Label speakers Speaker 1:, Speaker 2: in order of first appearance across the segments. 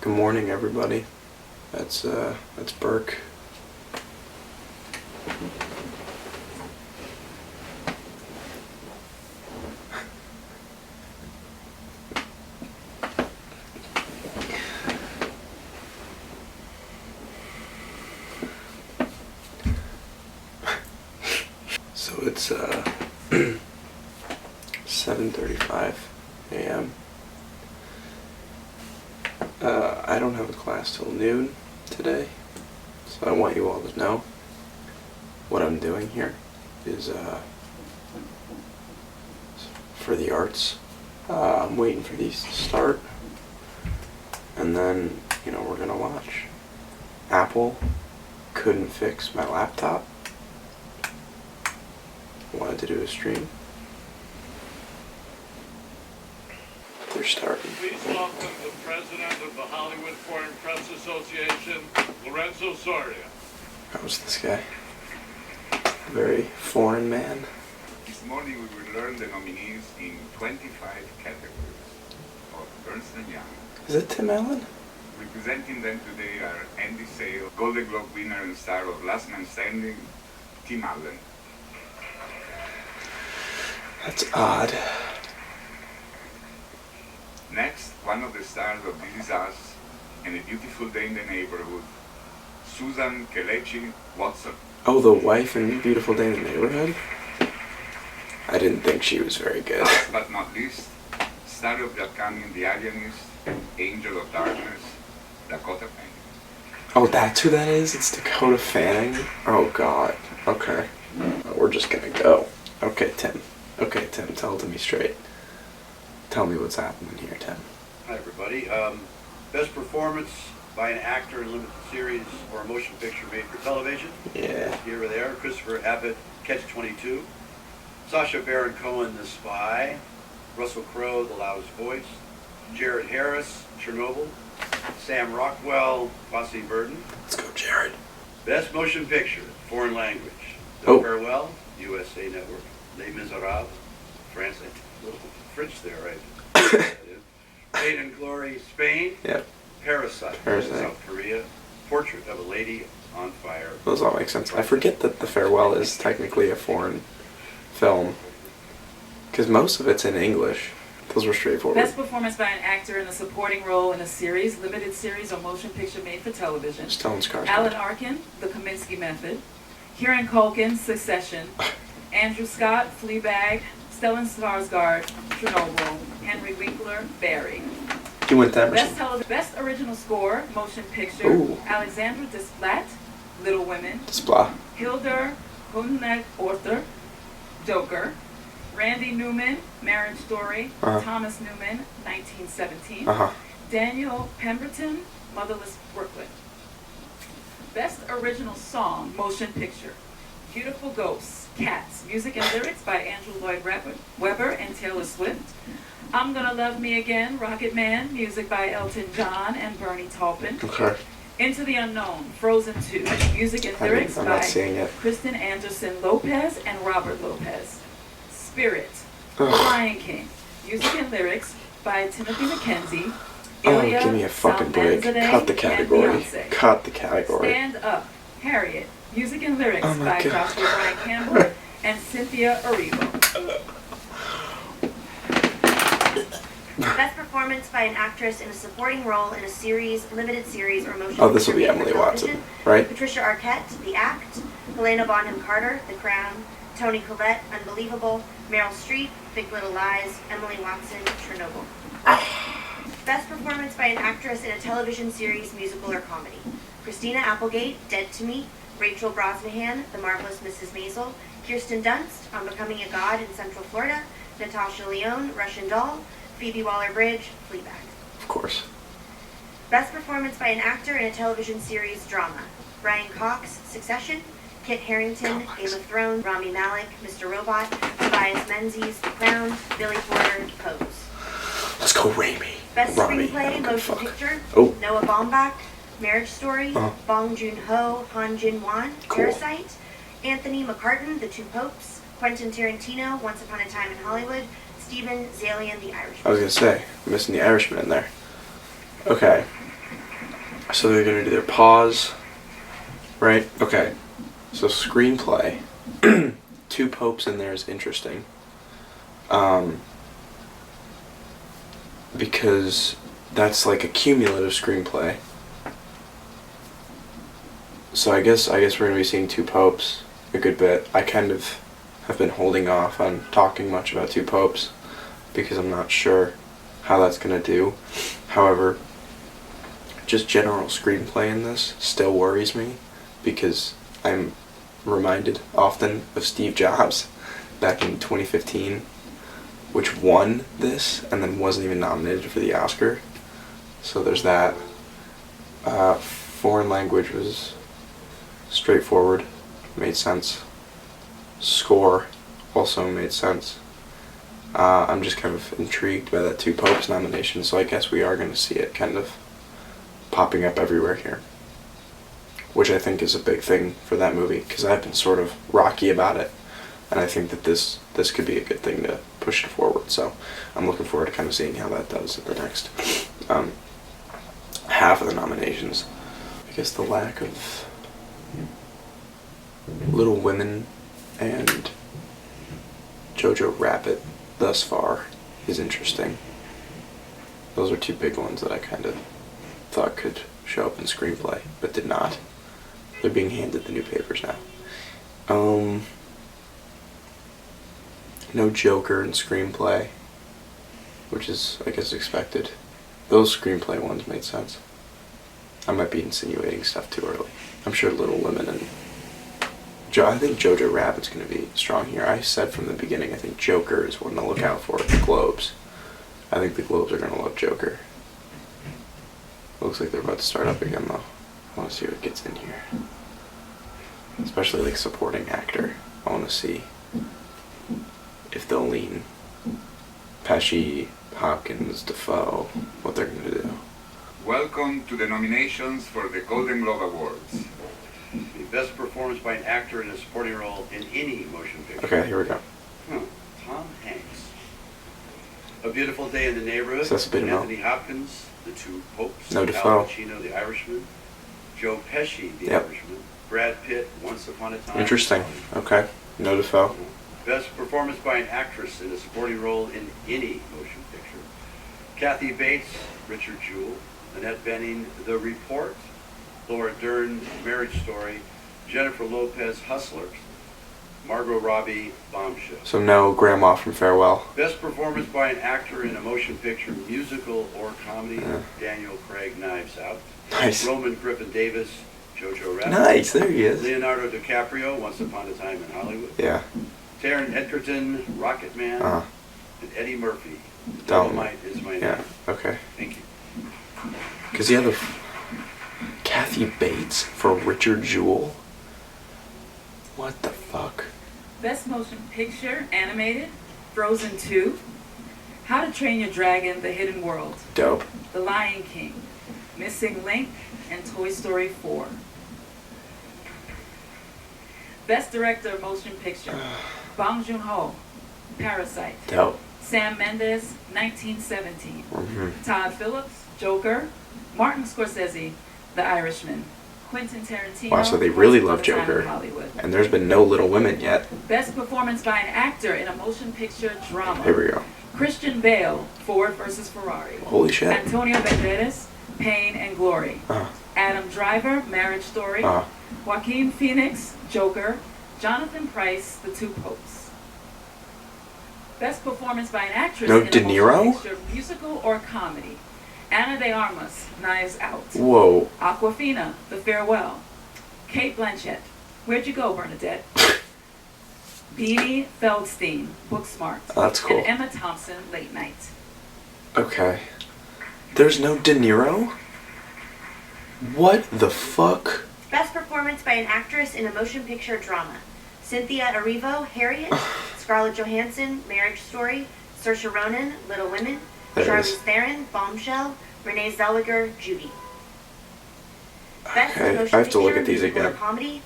Speaker 1: Good morning, everybody. That's Burke. So it's 7:35 a.m. I don't have a class till noon today, so I want you all to know what I'm doing here is for the arts. I'm waiting for these to start, and then we're gonna watch. Apple couldn't fix my laptop. Wanted to do a stream. They're starting.
Speaker 2: Please welcome the president of the Hollywood Foreign Press Association, Lorenzo Soria.
Speaker 1: How's this guy? A very foreign man.
Speaker 3: This morning we will learn the nominees in 25 categories of Ernst & Young.
Speaker 1: Is it Tim Allen?
Speaker 3: Representing them today are Andy Sale, Golden Globe winner and star of Last Man Standing, Tim Allen.
Speaker 1: That's odd.
Speaker 3: Next, one of the stars of This Is Us and A Beautiful Day in the Neighborhood, Susan Kelechi Watson.
Speaker 1: Oh, the wife in Beautiful Day in the Neighborhood? I didn't think she was very good.
Speaker 3: Last but not least, star of the upcoming The Alienist, Angel of Darkness, Dakota Fanning.
Speaker 1: Oh, that's who that is? It's Dakota Fanning? Oh, God. Okay. We're just gonna go. Okay, Tim. Tell it to me straight. Tell me what's happening here, Tim.
Speaker 4: Hi, everybody. Best performance by an actor in a limited series or a motion picture made for television.
Speaker 1: Yeah.
Speaker 4: Here or there. Christopher Abbott, Catch-22. Sacha Baron Cohen, The Spy. Russell Crowe, The Loudest Voice. Jared Harris, Chernobyl. Sam Rockwell, Fosse Verdon.
Speaker 1: Let's go, Jared.
Speaker 4: Best motion picture, foreign language. The
Speaker 1: Oh.
Speaker 4: Farewell, USA Network. Les Miserables, France. A little French there, right? Pain and Glory, Spain.
Speaker 1: Yep.
Speaker 4: Parasite, South Korea. Portrait of a Lady on Fire.
Speaker 1: Those all make sense. I forget that The Farewell is technically a foreign film, because most of it's in English. Those were straightforward.
Speaker 5: Best performance by an actor in a supporting role in a series, limited series, or motion picture made for television.
Speaker 1: Stellan Skarsgård.
Speaker 5: Alan Arkin, The Kaminsky Method. Kieran Culkin, Succession. Andrew Scott, Fleabag. Stellan Skarsgård, Chernobyl. Henry Winkler, Barry.
Speaker 1: You went to Emerson.
Speaker 5: Best original score, motion picture.
Speaker 1: Ooh.
Speaker 5: Alexandra Desplat, Little Women.
Speaker 1: Splat.
Speaker 5: Hildur Guðnadóttir, Joker. Randy Newman, Marriage Story.
Speaker 1: Uh-huh.
Speaker 5: Thomas Newman, 1917.
Speaker 1: Uh-huh.
Speaker 5: Daniel Pemberton, Motherless Brooklyn. Best original song, motion picture. Beautiful Ghosts, Cats. Music and lyrics by Andrew Lloyd Webber and Taylor Swift. I'm Gonna Love Me Again, Rocket Man. Music by Elton John and Bernie Taupin.
Speaker 1: Okay.
Speaker 5: Into the Unknown, Frozen 2. Music and lyrics
Speaker 1: I'm
Speaker 5: by
Speaker 1: not seeing it.
Speaker 5: Kristen Anderson Lopez and Robert Lopez. Spirit,
Speaker 1: Ugh.
Speaker 5: Lion King. Music and lyrics by Timothy McKenzie.
Speaker 1: Oh,
Speaker 5: Ilya
Speaker 1: give me a fucking break.
Speaker 5: Salmanzadeh,
Speaker 1: Cut the
Speaker 5: and
Speaker 1: category.
Speaker 5: Beyonce.
Speaker 1: Cut the category.
Speaker 5: Stand Up, Harriet. Music and lyrics
Speaker 1: Oh my
Speaker 5: by
Speaker 1: God.
Speaker 5: Joshua Brian Campbell and Cynthia Erivo.
Speaker 6: Best performance by an actress in a supporting role in a series, limited series, or motion
Speaker 1: Oh, this will
Speaker 6: picture
Speaker 1: be
Speaker 6: made for
Speaker 1: Emily Watson,
Speaker 6: television.
Speaker 1: right?
Speaker 6: Patricia Arquette, The Act. Helena Bonham Carter, The Crown. Toni Collette, Unbelievable. Meryl Streep, Big Little Lies. Emily Watson, Chernobyl. Best performance by an actress in a television series, musical, or comedy. Christina Applegate, Dead to Me. Rachel Brosnahan, The Marvelous Mrs. Maisel. Kirsten Dunst, On Becoming a God in Central Florida. Natasha Lyonne, Russian Doll. Phoebe Waller-Bridge, Fleabag.
Speaker 1: Of course.
Speaker 6: Best performance by an actor in a television series drama. Brian Cox, Succession. Kit Harington, Game of Thrones. Rami Malek, Mr. Robot. Tobias Menzies, The Crown. Billy Porter, Pose.
Speaker 1: Let's go, Raimi.
Speaker 6: Best
Speaker 1: Rami.
Speaker 6: screenplay, motion
Speaker 1: Fuck.
Speaker 6: picture.
Speaker 1: Oh.
Speaker 6: Noah Baumbach, Marriage Story.
Speaker 1: Uh-huh.
Speaker 6: Bong Joon-ho, Han Jin-won,
Speaker 1: Cool.
Speaker 6: Parasite. Anthony McCartan, The Two Popes. Quentin Tarantino, Once Upon a Time in Hollywood. Stephen Zalian, The Irishman.
Speaker 1: I was gonna say, I'm missing the Irishman in there. Okay. So they're gonna do their pause, right? Okay. So screenplay, two popes in there is interesting. Because that's like a cumulative screenplay. So I guess we're gonna be seeing two popes a good bit. I kind of have been holding off on talking much about two popes because I'm not sure how that's gonna do. However, just general screenplay in this still worries me because I'm reminded often of Steve Jobs back in 2015, which won this and then wasn't even nominated for the Oscar. So there's that. Foreign language was straightforward, made sense. Score also made sense. I'm just kind of intrigued by that two popes nomination, so I guess we are going to see it kind of popping up everywhere here, which I think is a big thing for that movie because I've been sort of rocky about it, and I think that this could be a good thing to push it forward. So I'm looking forward to kind of seeing how that does at the next half of the nominations. I guess the lack of Little Women and Jojo Rabbit thus far is interesting. Those are two big ones that I kind of thought could show up in screenplay, but did not. They're being handed the new papers now. No Joker in screenplay, which is, I guess, expected. Those screenplay ones made sense. I might be insinuating stuff too early. I'm sure Little Women and I think Jojo Rabbit's going to be strong here. I said from the beginning, I think Joker is one to look out for at the Globes. I think the Globes are going to love Joker. Looks like they're about to start up again, though. I want to see what gets in here. Especially, like, supporting actor. I want to see if they'll lean Pesci, Hopkins, Defoe, what they're going to do.
Speaker 3: Welcome to the nominations for the Golden Globe Awards.
Speaker 4: The best performance by an actor in a supporting role in any motion picture.
Speaker 1: Okay, here we go.
Speaker 4: Tom Hanks. A Beautiful Day in the Neighborhood.
Speaker 1: So that's a bit of
Speaker 4: Anthony Hopkins, The Two Popes.
Speaker 1: No
Speaker 4: Al
Speaker 1: Defoe.
Speaker 4: Pacino, The Irishman. Joe Pesci, The
Speaker 1: Yep.
Speaker 4: Irishman. Brad Pitt, Once Upon a Time.
Speaker 1: Interesting. Okay. No Defoe.
Speaker 4: Best performance by an actress in a supporting role in any motion picture. Kathy Bates, Richard Jewell. Annette Bening, The Report. Laura Dern, Marriage Story. Jennifer Lopez, Hustlers. Margot Robbie, Bombshell.
Speaker 1: So no Grandma from Farewell.
Speaker 4: Best performance by an actor in a motion picture, musical, or comedy.
Speaker 1: Yeah.
Speaker 4: Daniel Craig, Knives Out.
Speaker 1: Nice.
Speaker 4: Roman Griffin Davis, Jojo Rabbit.
Speaker 1: Nice, there he is.
Speaker 4: Leonardo DiCaprio, Once Upon a Time in Hollywood.
Speaker 1: Yeah.
Speaker 4: Taron Egerton, Rocket Man.
Speaker 1: Uh-huh.
Speaker 4: And Eddie Murphy,
Speaker 1: Dolomite.
Speaker 4: Dolomite Is My Name.
Speaker 1: Yeah. Okay.
Speaker 4: Thank you.
Speaker 1: Because the other Kathy Bates for Richard Jewell. What the fuck?
Speaker 5: Best Motion Picture, Animated, Frozen 2, How to Train Your Dragon, The Hidden World,
Speaker 1: Dope.
Speaker 5: The Lion King, Missing Link, and Toy Story 4. Best Director, Motion Picture, Bong Joon-ho, Parasite,
Speaker 1: Dope.
Speaker 5: Sam Mendes, 1917,
Speaker 1: Mm-hmm.
Speaker 5: Todd Phillips, Joker, Martin Scorsese, The Irishman, Quentin Tarantino.
Speaker 1: Wow, so they really
Speaker 5: Once
Speaker 1: love
Speaker 5: Upon a Time in
Speaker 1: Joker.
Speaker 5: Hollywood.
Speaker 1: And there's been no Little Women yet.
Speaker 5: Best performance by an actor in a motion picture drama.
Speaker 1: Here we go.
Speaker 5: Christian Bale, Ford versus Ferrari.
Speaker 1: Holy shit.
Speaker 5: Antonio Banderas, Pain and Glory.
Speaker 1: Uh,
Speaker 5: Adam Driver, Marriage Story.
Speaker 1: uh,
Speaker 5: Joaquin Phoenix, Joker. Jonathan Pryce, The Two Popes. Best performance by an actress
Speaker 1: No
Speaker 5: in
Speaker 1: De
Speaker 5: a
Speaker 1: Niro?
Speaker 5: motion picture, musical or comedy. Ana de Armas, Knives Out.
Speaker 1: whoa.
Speaker 5: Aquafina, The Farewell. Kate Blanchett, Where'd You Go, Bernadette? Beanie Feldstein, Booksmart.
Speaker 1: Oh, that's cool.
Speaker 5: And Emma Thompson, Late Night.
Speaker 1: Okay. There's no De Niro? What the fuck?
Speaker 6: Best performance by an actress in a motion picture drama. Cynthia Erivo, Harriet. Scarlett Johansson, Marriage Story. Saoirse Ronan, Little Women.
Speaker 1: There it
Speaker 6: Charlize
Speaker 1: is.
Speaker 6: Theron, Bombshell. Renee Zellweger, Judy. Best
Speaker 1: Okay,
Speaker 6: motion
Speaker 1: I have to look
Speaker 6: picture,
Speaker 1: at these
Speaker 6: musical or
Speaker 1: again.
Speaker 6: comedy.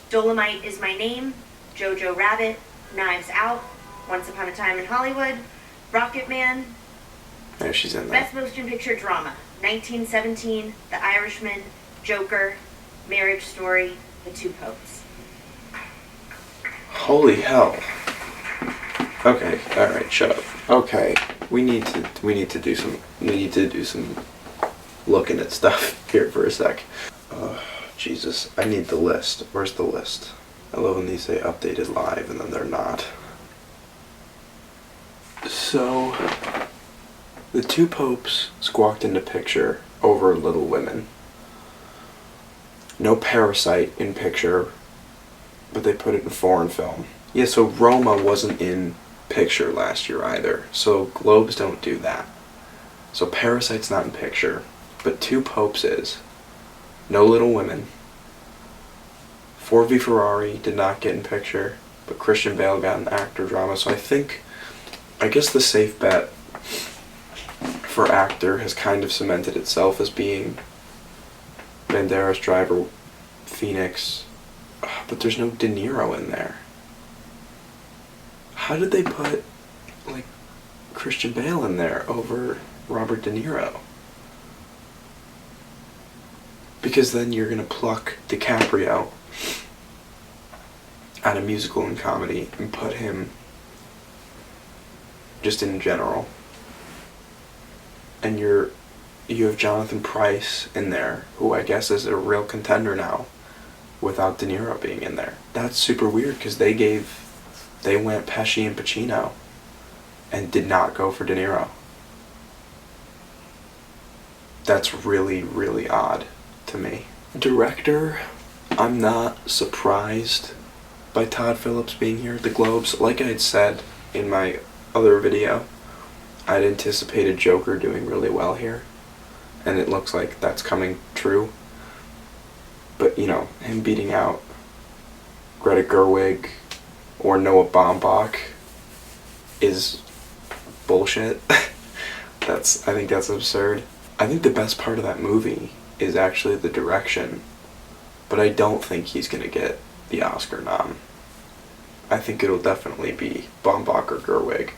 Speaker 6: Dolomite Is My Name. Jojo Rabbit. Knives Out. Once Upon a Time in Hollywood. Rocket Man.
Speaker 1: Yeah, she's in there.
Speaker 6: Best Motion Picture Drama: 1917, The Irishman, Joker, Marriage Story, The Two Popes.
Speaker 1: Holy hell. Okay, alright, shut up. Okay, we need to do some looking at stuff here for a sec. Jesus, I need the list. Where's the list? I love when these say updated live and then they're not. So, The Two Popes squawked into picture over Little Women. No Parasite in picture, but they put it in foreign film. Yeah, so Roma wasn't in picture last year either, so Globes don't do that. So Parasite's not in picture, but Two Popes is. No Little Women. Ford v Ferrari did not get in picture, but Christian Bale got an actor drama, so I guess the safe bet for actor has kind of cemented itself as being Banderas, Driver, Phoenix, but there's no De Niro in there. How did they put, like, Christian Bale in there over Robert De Niro? Because then you're gonna pluck DiCaprio out of musical and comedy and put him just in general. And you have Jonathan Pryce in there, who I guess is a real contender now, without De Niro being in there. That's super weird because they went Pesci and Pacino and did not go for De Niro. That's really, really odd to me. Director, I'm not surprised by Todd Phillips being here at the Globes. Like I had said in my other video, I'd anticipated Joker doing really well here, and it looks like that's coming true. But, you know, him beating out Greta Gerwig or Noah Baumbach is bullshit. I think that's absurd. I think the best part of that movie is actually the direction, but I don't think he's gonna get the Oscar nom. I think it'll definitely be Baumbach or Gerwig.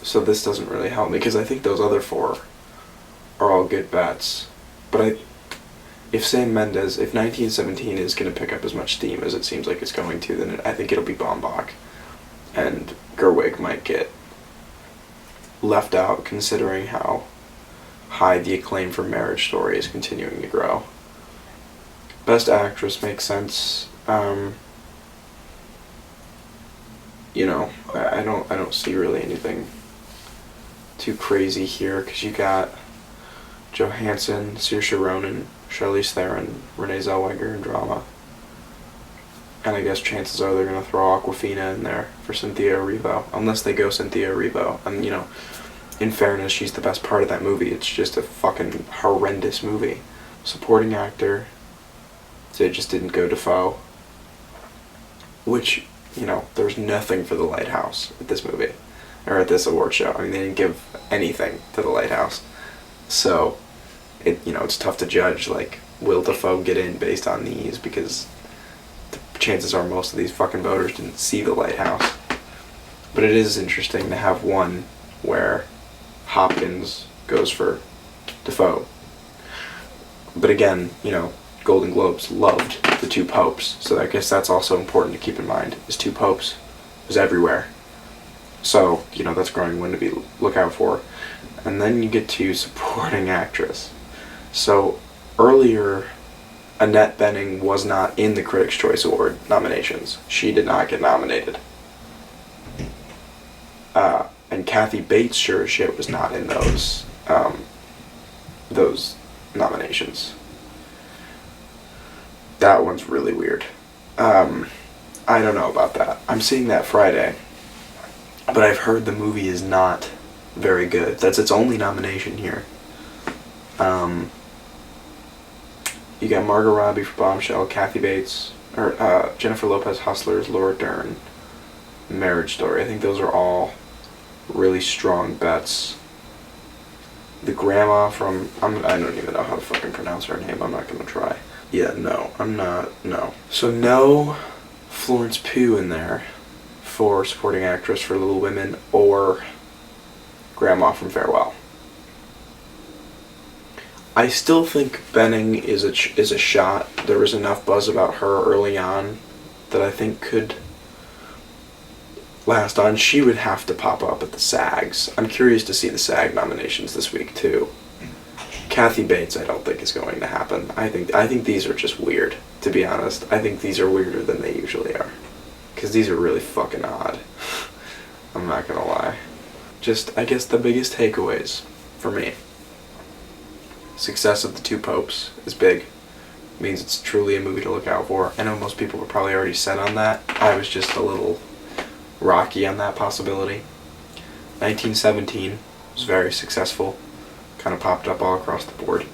Speaker 1: So this doesn't really help me because I think those other four are all good bets. But if Sam Mendes, if 1917 is going to pick up as much steam as it seems like it's going to, then I think it'll be Baumbach. And Gerwig might get left out considering how high the acclaim for Marriage Story is continuing to grow. Best Actress makes sense. You know, I don't see really anything too crazy here because you got Johansson, Saoirse Ronan, Charlize Theron, Renee Zellweger in drama. And I guess chances are they're going to throw Awkwafina in there for Cynthia Erivo, unless they go Cynthia Erivo. And, you know, in fairness, she's the best part of that movie. It's just a fucking horrendous movie. Supporting actor, they just didn't go Defoe. Which, you know, there's nothing for The Lighthouse at this movie, or at this award show. I mean, they didn't give anything to The Lighthouse. So, it's tough to judge, like, will Defoe get in based on these, because the chances are most of these fucking voters didn't see The Lighthouse. But it is interesting to have one where Hopkins goes for Defoe. But again, Golden Globes loved The Two Popes, so I guess that's also important to keep in mind, is Two Popes was everywhere. So, that's a growing one to look out for. And then you get to supporting actress. So, earlier, Annette Bening was not in the Critics' Choice Award nominations. She did not get nominated. And Kathy Bates sure as shit was not in those nominations. That one's really weird. I don't know about that. I'm seeing that Friday, but I've heard the movie is not very good. That's its only nomination here. You got Margot Robbie for Bombshell, Kathy Bates, or Jennifer Lopez, Hustlers, Laura Dern, Marriage Story. I think those are all really strong bets. The grandma from, I don't even know how to fucking pronounce her name. I'm not gonna try. Yeah, no, I'm not, no. So no Florence Pugh in there for supporting actress for Little Women, or Grandma from Farewell. I still think Benning is a shot. There was enough buzz about her early on that I think could last on. She would have to pop up at the SAGs. I'm curious to see the SAG nominations this week too. Kathy Bates, I don't think is going to happen. I think these are just weird, to be honest. I think these are weirder than they usually are. Because these are really fucking odd. I'm not gonna lie. Just, I guess the biggest takeaways for me. Success of The Two Popes is big. It means it's truly a movie to look out for. I know most people were probably already set on that. I was just a little rocky on that possibility. 1917 was very successful. Kind of popped up all across the board.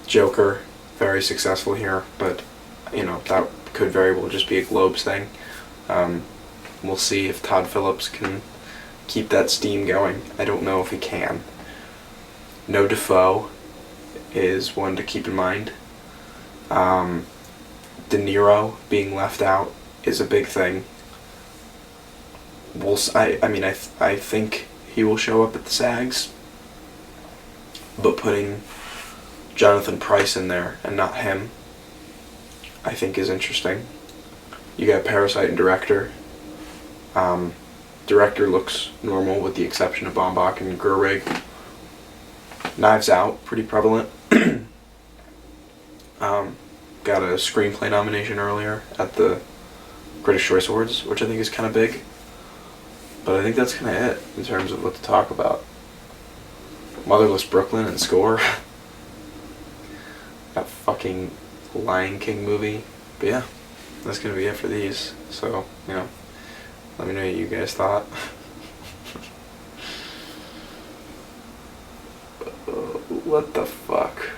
Speaker 1: Joker, very successful here, but you know, that could very well just be a Globes thing. We'll see if Todd Phillips can keep that steam going. I don't know if he can. No Defoe is one to keep in mind. De Niro being left out is a big thing. I think he will show up at the SAGs, but putting Jonathan Pryce in there and not him, I think is interesting. You got Parasite and director. Director looks normal with the exception of Baumbach and Gerwig. Knives Out, pretty prevalent. Got a screenplay nomination earlier at the Critics' Choice Awards, which I think is kind of big. But I think that's kind of it in terms of what to talk about. Motherless Brooklyn and Score. That fucking Lion King movie. But yeah, that's going to be it for these. So, you know, let me know what you guys thought. What the fuck?